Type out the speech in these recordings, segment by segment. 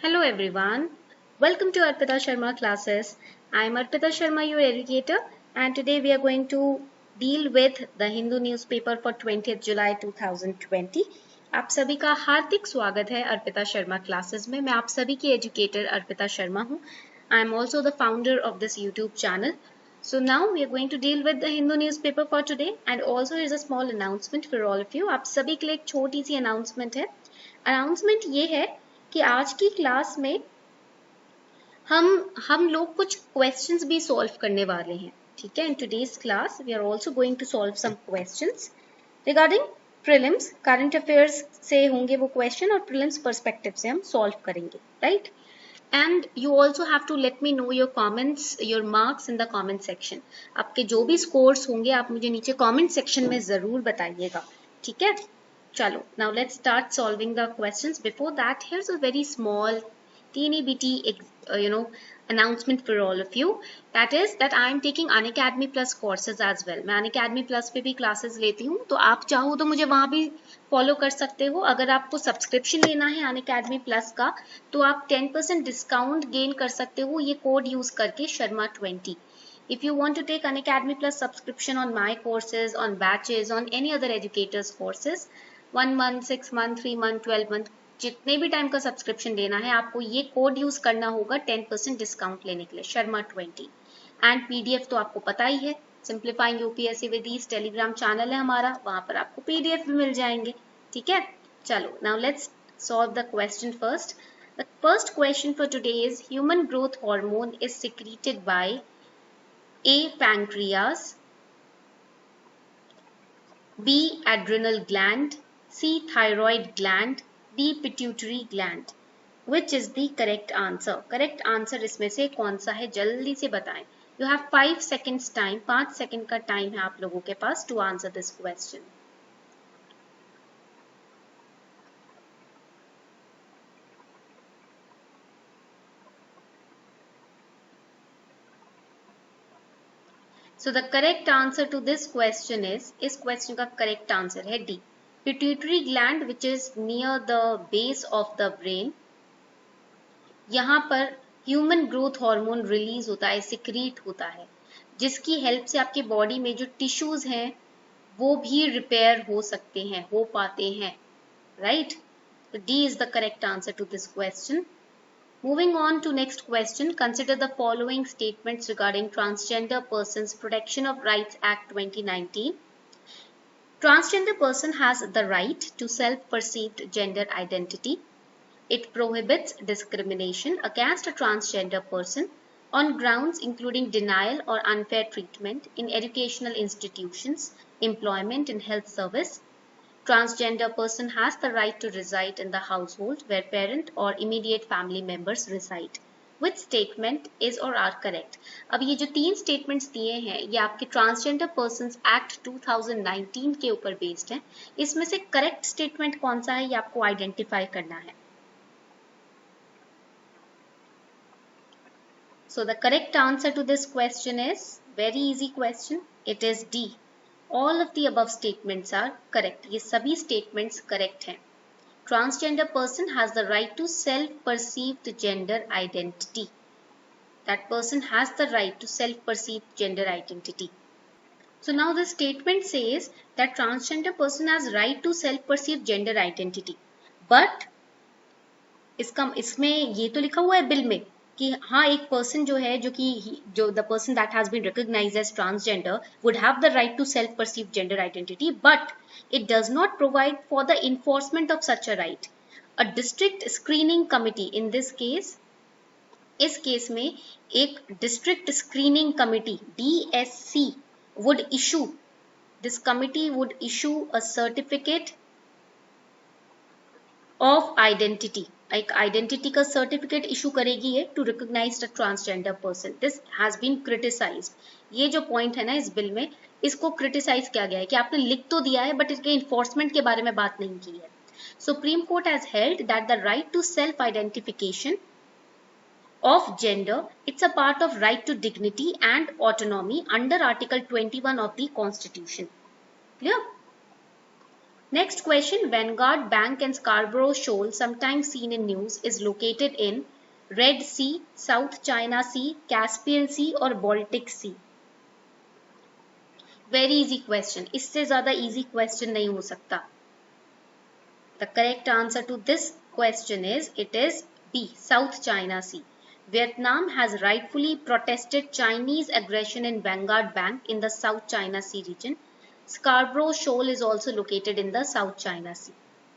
Hello everyone, welcome to Arpita Sharma classes. I am Arpita Sharma, your educator, and today we are going to deal with the Hindu newspaper for 20th July 2020. आप सभी का हार्दिक स्वागत है Arpita Sharma classes में। मैं आप सभी की एजुकेटर अर्पिता शर्मा हूँ। I am also the founder of this YouTube channel. So now we are going to deal with the Hindu newspaper for today, and also is a small announcement for all of you. आप सभी के लिए एक छोटी सी announcement है। Announcement ये है कि आज की क्लास में हम लोग कुछ क्वेश्चंस भी सॉल्व करने वाले हैं। ठीक है, in today's class we are also going to solve some questions regarding prelims. Current affairs से होंगे वो क्वेश्चन और प्रीलिम्स पर्सपेक्टिव से हम सॉल्व करेंगे, right? And you also have to let me know your comments, your marks in the comment section. आपके जो भी स्कोर्स होंगे आप मुझे नीचे कॉमेंट सेक्शन में जरूर बताइएगा, ठीक है? Chalo, now let's start solving the questions. Before that, here's a very small, teeny bitty, announcement for all of you. That is that I am taking Unacademy Plus courses as well. मैं Unacademy Plus पे भी classes लेती हूँ, तो आप चाहो तो मुझे वहाँ भी follow कर सकते हो। अगर आपको subscription लेना है Unacademy Plus का, तो आप 10% discount gain कर सकते हो ये code use करके Sharma20. If you want to take Unacademy Plus subscription on my courses, on batches, on any other educators courses, 1 month, 6 month, 3 month, 12 month, जितने भी टाइम का सब्सक्रिप्शन लेना है आपको ये कोड यूज करना होगा 10% डिस्काउंट लेने के लिए, Sharma20। एंड पीडीएफ तो आपको पता ही है, simplifying UPSC with ease Telegram channel है हमारा, वहां पर आपको पीडीएफ भी मिल जाएंगे, ठीक है? चलो, now let's solve the question first. The first question for today is human growth hormone is secreted by A. pancreas, B. adrenal gland, C. thyroid gland, D. pituitary gland. Which is the correct answer? Correct answer इसमें से कौन सा है, जल्दी से बताएं। You have 5 seconds time, 5 second का time है आप लोगों के पास to answer this question. So the correct answer to this question is, इस question का correct answer है D. Pituitary gland which is near the base of the brain. यहाँ पर ह्यूमन ग्रोथ हार्मोन रिलीज होता है, सिक्रीट होता है, जिसकी हेल्प से आपके बॉडी में जो टिश्यूज हैं वो भी रिपेयर हो सकते हैं, हो पाते हैं, राइट? तो D is the correct answer to this question. Moving on to next question, consider the following statements regarding Transgender Persons Protection of Rights Act 2019. Transgender person has the right to self-perceived gender identity. It prohibits discrimination against a transgender person on grounds including denial or unfair treatment in educational institutions, employment and health service. Transgender person has the right to reside in the household where parent or immediate family members reside. Which statement is or are correct? अब ये जो 3 statements दिए हैं ये आपके Transgender Persons Act 2019 के ऊपर based हैं। इसमें से correct statement कौन सा है ये आपको identify करना है। So the correct answer to this question is very easy question. It is D. All of the above statements are correct. ये सभी statements correct हैं। Transgender person has the right to self-perceived gender identity. That person has the right to self-perceived gender identity. So now the statement says that transgender person has right to self-perceived gender identity. But इसमें ये तो लिखा हुआ है bill में कि हाँ एक पर्सन जो है जो the person that has been recognised as transgender would have the right to self perceive gender identity, but it does not provide for the enforcement of such a right. A district screening committee in this case, इस case में एक district screening committee DSC would issue, this committee would issue a certificate of identity, एक identity का certificate issue करेगी है to recognise the transgender person. This has been criticised. ये जो point है ना इस बिल में, इसको क्रिटिसाइज किया गया है कि आपने लिख तो दिया है बट इसके इन्फोर्समेंट के बारे में बात नहीं की है। Supreme Court has held that the right to self identification of gender, it's a part of right to dignity and autonomy under Article 21 of the Constitution. Clear? Next question, Vanguard Bank and Scarborough Shoal, sometimes seen in news, is located in Red Sea, South China Sea, Caspian Sea or Baltic Sea? Very easy question. इससे ज़्यादा easy question नहीं हो सकता. The correct answer to this question is, it is B, South China Sea. Vietnam has rightfully protested Chinese aggression in Vanguard Bank in the South China Sea region. Scarborough Shoal is also located in the South China Sea.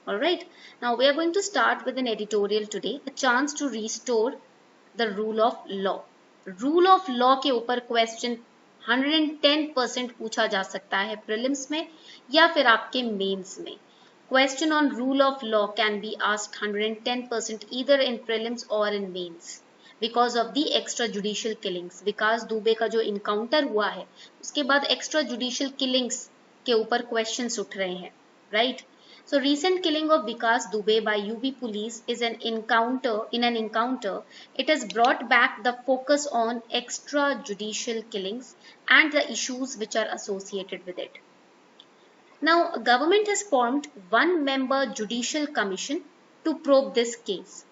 Alright, now we are going to start with an editorial today, a chance to restore the rule of law. Rule of law के ऊपर question 110% पूछा जा सकता है prelims में या फिर आपके मेंस में. Question on rule of law can be asked 110% either in prelims or in mains because of the extrajudicial killings. विकास दुबे का जो encounter हुआ है उसके बाद extrajudicial killings के ऊपर questions उठ रहे हैं, right? So recent killing of Vikas Dubey by UP police is an encounter. In an encounter, it has brought back the focus on extrajudicial killings and the issues which are associated with it. Now, government has formed one-member judicial commission to probe this case.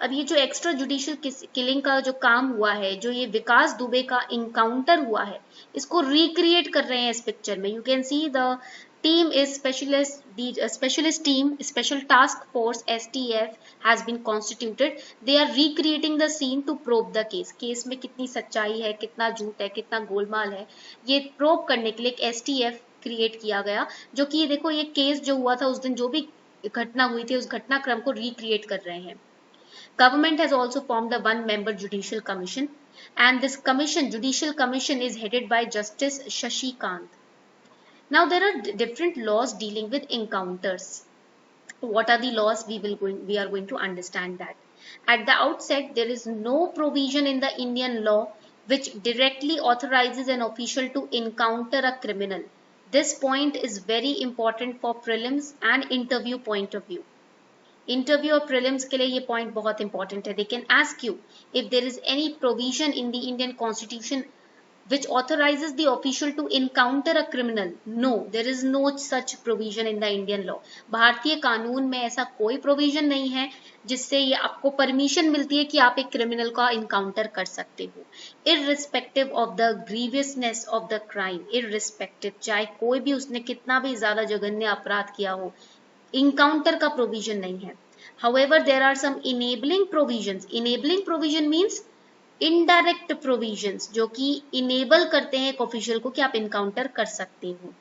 अब ये जो extra judicial killing का जो काम हुआ है, जो ये विकास दुबे का इनकाउंटर हुआ है, इसको रिक्रिएट कर रहे हैं इस पिक्चर में. You can see the team is specialist team, special task force STF has been constituted. They are recreating the scene to probe the case. Case में कितनी सच्चाई है, कितना झूठ है, कितना गोलमाल है, ये प्रोब करने के लिए एक STF क्रिएट किया गया, जो कि देखो ये केस जो हुआ था उस दिन, जो भी घटना हुई थी उस घटनाक्रम को रिक्रिएट कर रहे हैं. Government has also formed a one-member judicial commission, and this commission, judicial commission, is headed by Justice Shashi Kant. Now there are different laws dealing with encounters. What are the laws? We are going to understand that. At the outset, there is no provision in the Indian law which directly authorizes an official to encounter a criminal. This point is very important for prelims and interview point of view. Interview और prelims के लिए ये point बहुत important है. They can ask you if there is any provision in the Indian constitution which authorizes the official to encounter a criminal. No, there is no such provision in the Indian law. भारतीय कानून में ऐसा कोई provision नहीं है जिससे ये आपको परमिशन मिलती है कि आप एक क्रिमिनल का इनकाउंटर कर सकते हो, irrespective of the grievousness of the crime. irrespective, चाहे कोई भी उसने कितना भी ज्यादा जघन्य अपराध किया हो, इनकाउंटर का प्रोविजन नहीं है. However, there are some enabling provisions. Enabling provision means indirect provisions जो कि इनेबल करते हैं एक ऑफिशियल को कि आप इनकाउंटर कर सकते हो,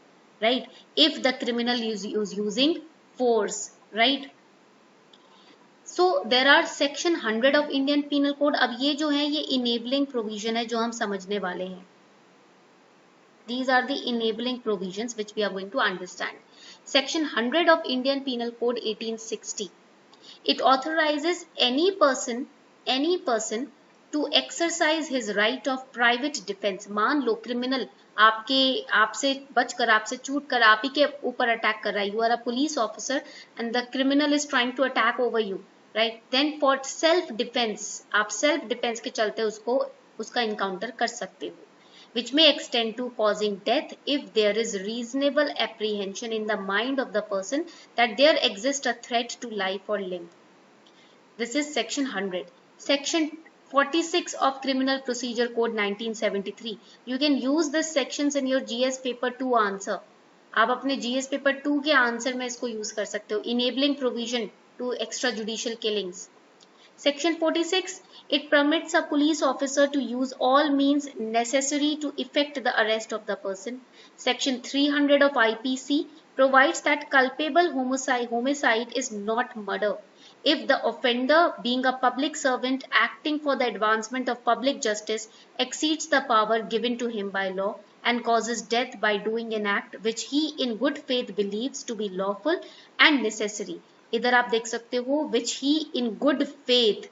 right, if the criminal is using force, right. So there are section 100 of Indian penal code. अब ये जो है ये इनेबलिंग प्रोविजन है जो हम समझने वाले हैं. These are the enabling provisions which we are going to understand. Section 100 of Indian Penal Code 1860. It authorizes any person to exercise his right of private defense. मान लो क्रिमिनल आपसे बचकर, आपसे छूट कर आप ही के ऊपर अटैक कर रहा है. You are a police officer and the criminal is trying to attack over you, right? Then for self defense, आप self defense के चलते उसका encounter कर सकते हो, which may extend to causing death if there is reasonable apprehension in the mind of the person that there exists a threat to life or limb. This is section 100. Section 46 of Criminal Procedure Code 1973. You can use this sections in your GS paper 2 answer. आप अपने GS paper 2 के answer में इसको use कर सकते हो. Enabling provision to extrajudicial killings. Section 46. It permits a police officer to use all means necessary to effect the arrest of the person. Section 300 of IPC provides that culpable homicide is not murder if the offender, being a public servant acting for the advancement of public justice, exceeds the power given to him by law and causes death by doing an act which he in good faith believes to be lawful and necessary. इधर आप देख सकते हो which he in good faith,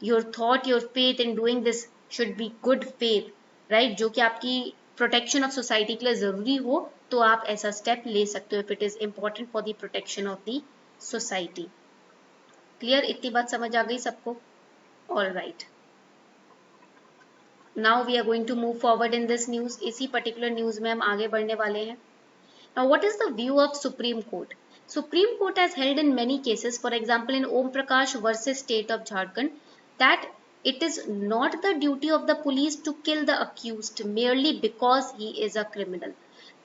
your thought, your faith in doing this should be good faith, right? जो कि आपकी protection of society के लिए जरूरी हो तो आप ऐसा स्टेप ले सकते हो if it is important for the protection of the society. Clear, इतनी बात समझ आ गई सबको? All right, now we are going to move forward in this news. इसी पर्टिकुलर न्यूज में हम आगे बढ़ने वाले हैं. Now what is the view of Supreme Court? Supreme Court has held in many cases, for example in Om Prakash versus State of Jharkhand, that it is not the duty of the police to kill the accused merely because he is a criminal.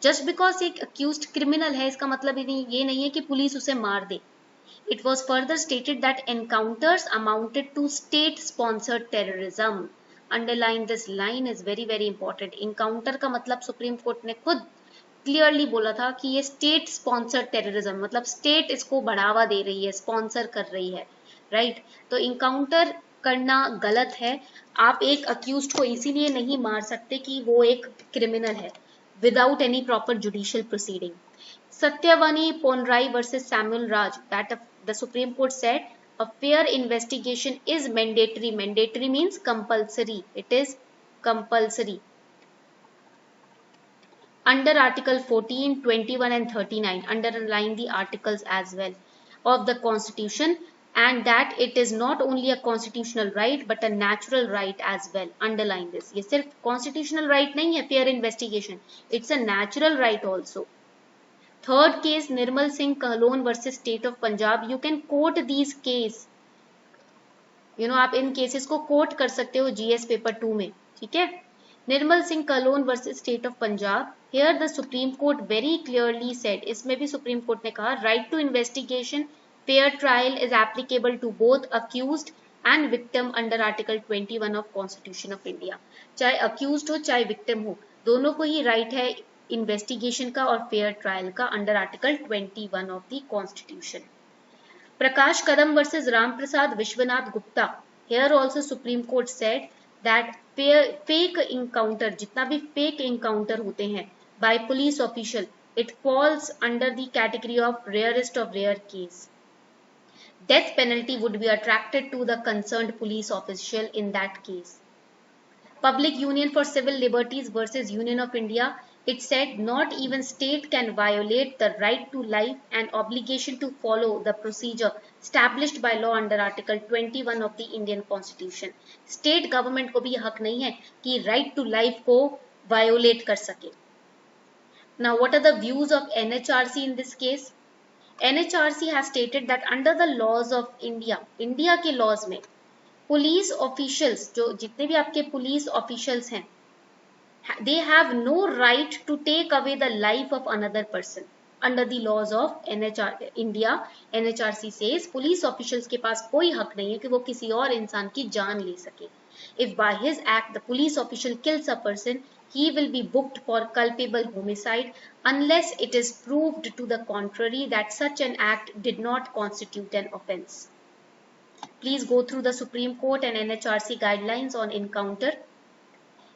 Just because एक accused criminal है इसका मतलब ये नहीं है कि police उसे मार दे. It was further stated that encounters amounted to state-sponsored terrorism. Underline this line is very very important. Encounter का मतलब सुप्रीम कोर्ट ने खुद क्लियरली बोला था कि ये स्टेट स्पॉन्सर्ड टेररिज्म, मतलब स्टेट इसको बढ़ावा दे रही है, स्पॉन्सर कर रही है, राइट. तो इनकाउंटर करना गलत है. आप एक अक्यूज्ड को इसीलिए नहीं मार सकते कि वो एक क्रिमिनल है without any proper judicial proceeding. Satyavani Ponrai versus Samuel Raj, that the Supreme Court said a fair investigation is mandatory. Mandatory means compulsory. It is compulsory. Under Article 14, 21 and 39, underline the articles as well of the Constitution, and that it is not only a constitutional right but a natural right as well. Underline this. ये सिर्फ constitutional right नहीं है fair investigation. It's a natural right also. Third case, Nirmal Singh Kahlon versus State of Punjab. You can quote these case. आप इन cases को coat कर सकते हो GS paper 2 में, ठीक है. Nirmal Singh Kahlon versus state of Punjab. Here the supreme court very clearly said, इसमें भी सुप्रीम कोर्ट ने कहा right to investigation, fair trial is applicable to both accused and victim under article 21 of constitution of India. चाहे accused हो चाहे victim हो, दोनों को ही राइट है इन्वेस्टिगेशन का और फेयर ट्रायल का under article 21 of the constitution. Prakash Kadam versus Ram Prasad Vishwanath Gupta. Here also Supreme Court said that fake encounter, जितना भी फेक इनकाउंटर होते हैं by police official, it falls under the category of rarest of rare case. Death penalty would be attracted to the concerned police official in that case. Public Union for Civil Liberties versus Union of India. It said not even state can violate the right to life and obligation to follow the procedure established by law under Article 21 of the Indian Constitution. State government को भी हक नहीं है कि right to life को violate कर सके. Now what are the views of NHRC in this case? NHRC has stated that under the laws of India, India के laws में police officials, जो जितने भी आपके police officials हैं, they have no right to take away the life of another person. Under the laws of India, NHRC says police officials के पास कोई हक नहीं है कि वो किसी और इंसान की जान ले सके. If by his act the police official kills a person, he will be booked for culpable homicide unless it is proved to the contrary that such an act did not constitute an offence. Please go through the Supreme Court and NHRC guidelines on encounter.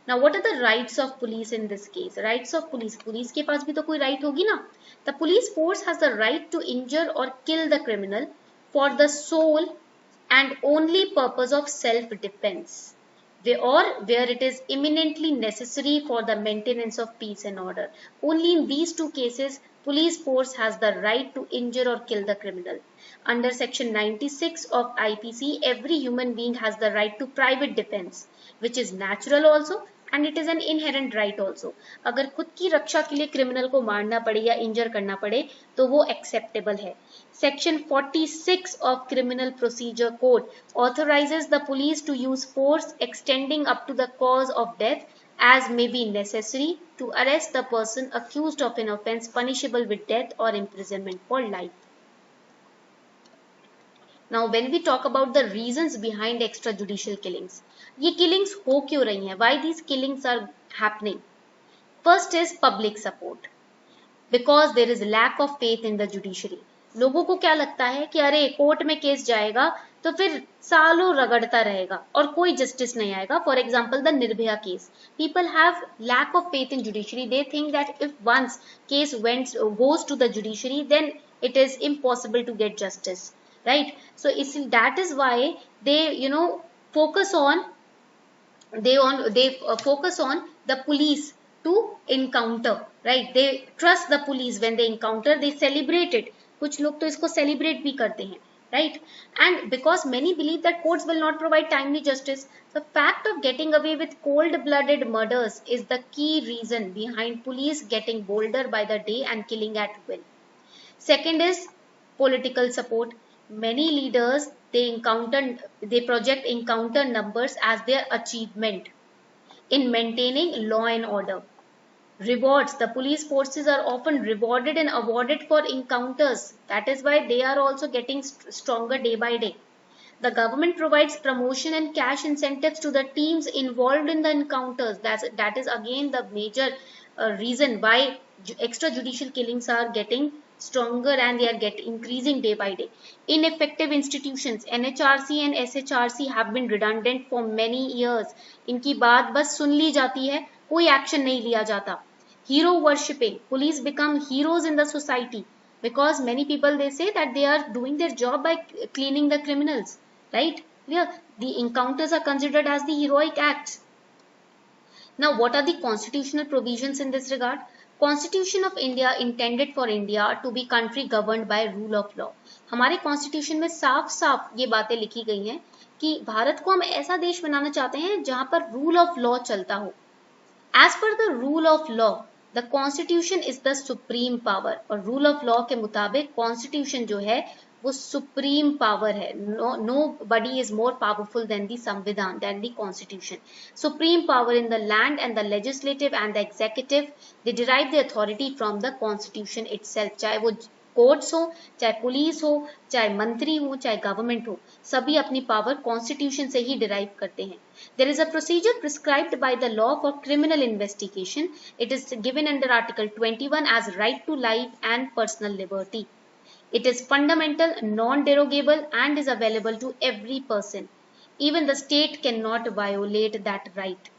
Now what are the rights of police in this case? Rights of police. Police के पास भी तो कोई right होगी ना. The police force has the right to injure or kill the criminal for the sole and only purpose of self-defense, or where it is eminently necessary for the maintenance of peace and order. Only in these two cases, police force has the right to injure or kill the criminal. Under section 96 of IPC, every human being has the right to private defense, which is natural also and it is an inherent right also. अगर खुद की रक्षा के लिए criminal को मारना पड़े या इंजर करना पड़े तो वो एक्सेप्टेबल है. Section 46 of Criminal Procedure Code authorizes the police to use force extending up to the cause of death as may be necessary to arrest the person accused of an offence punishable with death or imprisonment for life. Now when we talk about the reasons behind extrajudicial killings, ये killings हो क्यों रही हैं? Why these killings are happening? First is public support. Because there is lack of faith in the judiciary. लोगों को क्या लगता है कि अरे कोर्ट में केस जाएगा तो फिर सालों रगड़ता रहेगा और कोई जस्टिस नहीं आएगा. For example the Nirbhaya case. People have lack of faith in judiciary. They think that if once case goes to the judiciary, then it is impossible to get justice, right? So that is why they focus on focus on the police to encounter, right? They trust the police when they encounter. They celebrate it. कुछ लोग तो इसको celebrate भी करते हैं, right? And because many believe that courts will not provide timely justice, the fact of getting away with cold-blooded murders is the key reason behind police getting bolder by the day and killing at will. Second is political support. Many leaders they project encounter numbers as their achievement in maintaining law and order. Rewards: the police forces are often rewarded and awarded for encounters. That is why they are also getting stronger day by day. The government provides promotion and cash incentives to the teams involved in the encounters. That is again the major reason why extrajudicial killings are getting stronger and they are increasing day by day. Ineffective institutions, NHRC and SHRC have been redundant for many years. इनकी बात बस सुन ली जाती है, कोई action नहीं लिया जाता. Hero worshipping, police become heroes in the society because many people they say that they are doing their job by cleaning the criminals, right? Yeah, the encounters are considered as the heroic acts. Now, what are the constitutional provisions in this regard? Constitution of India intended for India to be country governed by rule of law. हमारे constitution में साफ साफ ये बातें लिखी गई हैं कि भारत को हम ऐसा देश बनाना चाहते हैं जहां पर रूल ऑफ लॉ चलता हो. As per the rule of law, the constitution is the supreme power. और rule of law के मुताबिक constitution जो है वो supreme power है. Nobody is more powerful than the संविधान, than the constitution. Supreme power in the land and the legislative and the executive, they derive the authority from the constitution itself. चाहे वो courts हो, चाहे police हो, चाहे मंत्री हो, चाहे गवर्नमेंट हो, सभी अपनी पावर कॉन्स्टिट्यूशन से ही डिराइव करते हैं. There is a procedure prescribed by the law for criminal investigation. It is given under Article 21 as right to life and personal liberty. It is fundamental, non-derogable and is available to every person. Even the state cannot violate that right.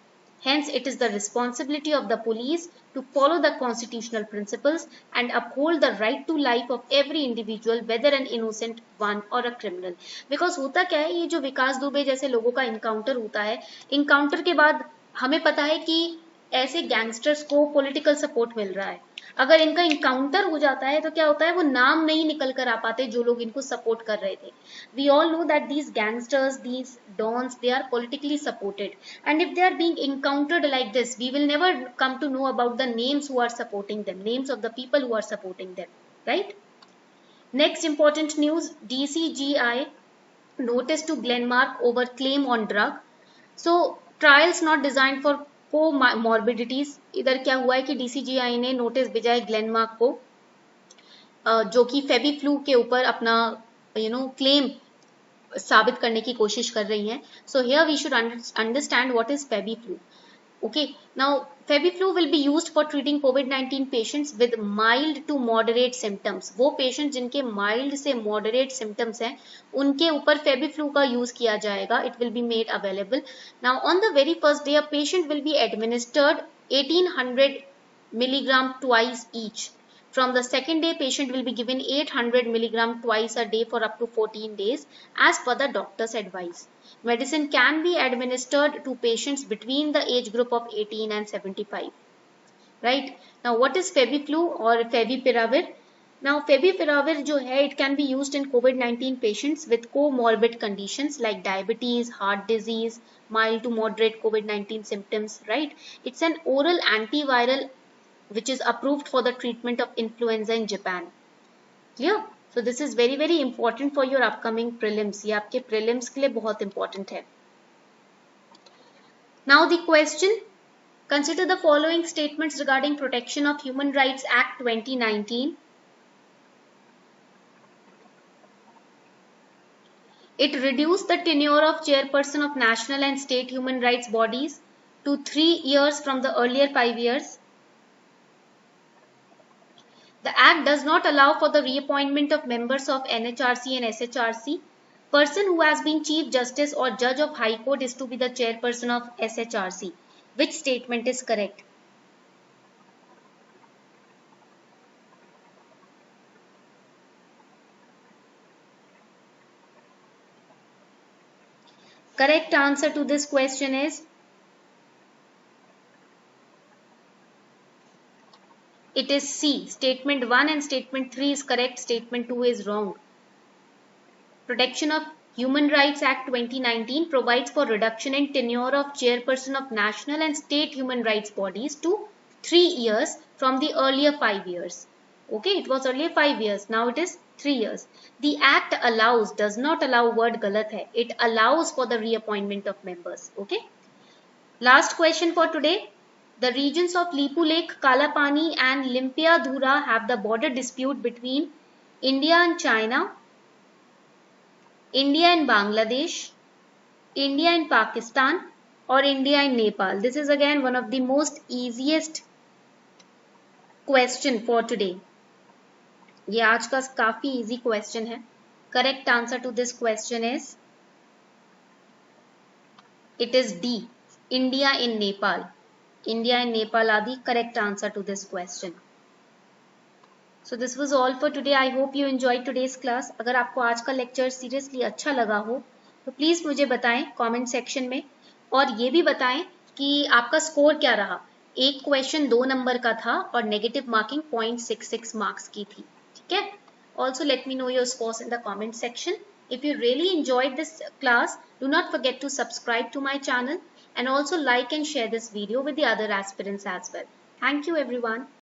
Hence, it is the responsibility of the police to follow the constitutional principles and uphold the right to life of every individual, whether an innocent one or a criminal. Because होता क्या है, ये जो विकास दुबे जैसे लोगों का encounter होता है, इनकाउंटर के बाद हमें पता है कि ऐसे गैंगस्टर्स को पॉलिटिकल सपोर्ट मिल रहा है. अगर इनका इनकाउंटर हो जाता है तो क्या होता है, वो नाम नहीं निकल कर आ पाते जो लोग इनको सपोर्ट कर रहे थे. We all know that these gangsters, these dons, they are politically supported, and if they are being encountered like this, we will never come to know about the names who are supporting them, names of the people who are supporting them, right? Next important news, DCGI notice to Glenmark over claim on drug. So trials not designed for comorbidities. इधर क्या हुआ है कि DCGI ने notice भेजा है Glenmark को, जो कि फेबीफ्लू के ऊपर अपना क्लेम साबित करने की कोशिश कर रही हैं. So here we should understand what is Febiflu. Okay, now Febiflu will be used for treating COVID-19 patients with mild to moderate symptoms. वो patient जिनके mild से moderate symptoms हैं, उनके ऊपर Febiflu का use किया जाएगा. It will be made available. Now on the very first day, a patient will be administered 1800 milligram twice each. From the second day, patient will be given 800 milligram twice a day for up to 14 days as per the doctor's advice. Medicine can be administered to patients between the age group of 18 and 75. Right? Now, what is Febiflu or Favipiravir? Now, Favipiravir जो है, it can be used in COVID-19 patients with comorbid conditions like diabetes, heart disease, mild to moderate COVID-19 symptoms. Right? It's an oral antiviral which is approved for the treatment of influenza in Japan. Clear? So this is very very important for your upcoming prelims. ये आपके prelims के लिए बहुत important है. Now the question, consider the following statements regarding Protection of Human Rights Act 2019. It reduced the tenure of chairperson of national and state human rights bodies to 3 years from the earlier 5 years. The Act does not allow for the reappointment of members of NHRC and SHRC. Person who has been Chief Justice or Judge of High Court is to be the chairperson of SHRC. Which statement is correct? Correct answer to this question is it is C. Statement 1 and statement 3 is correct. Statement 2 is wrong. Protection of Human Rights Act 2019 provides for reduction in tenure of chairperson of national and state human rights bodies to 3 years from the earlier 5 years. Okay, it was earlier 5 years, now it is 3 years. The act allows, does not allow word galat hai. It allows for the reappointment of members. Okay. Last question for today. The regions of Lipu Lake, Kalapani and Limpiadhura have the border dispute between India and China, India and Bangladesh, India and Pakistan, or India and Nepal. This is again one of the most easiest question for today. ये आज का काफी easy question है. Correct answer to this question is, it is D. India and Nepal. India and Nepal are the correct answer to this question. So this was all for today. I hope you enjoyed today's class. अगर आपको आज का lecture seriously अच्छा लगा हो तो please मुझे बताएं comment section में, और ये भी बताएं कि आपका score क्या रहा. एक question 2 नंबर का था और negative marking 0.66 marks की थी. ठीक है. Also let me know your scores in the comment section. If you really enjoyed this class, do not forget to subscribe to my channel and also like and share this video with the other aspirants as well. Thank you everyone.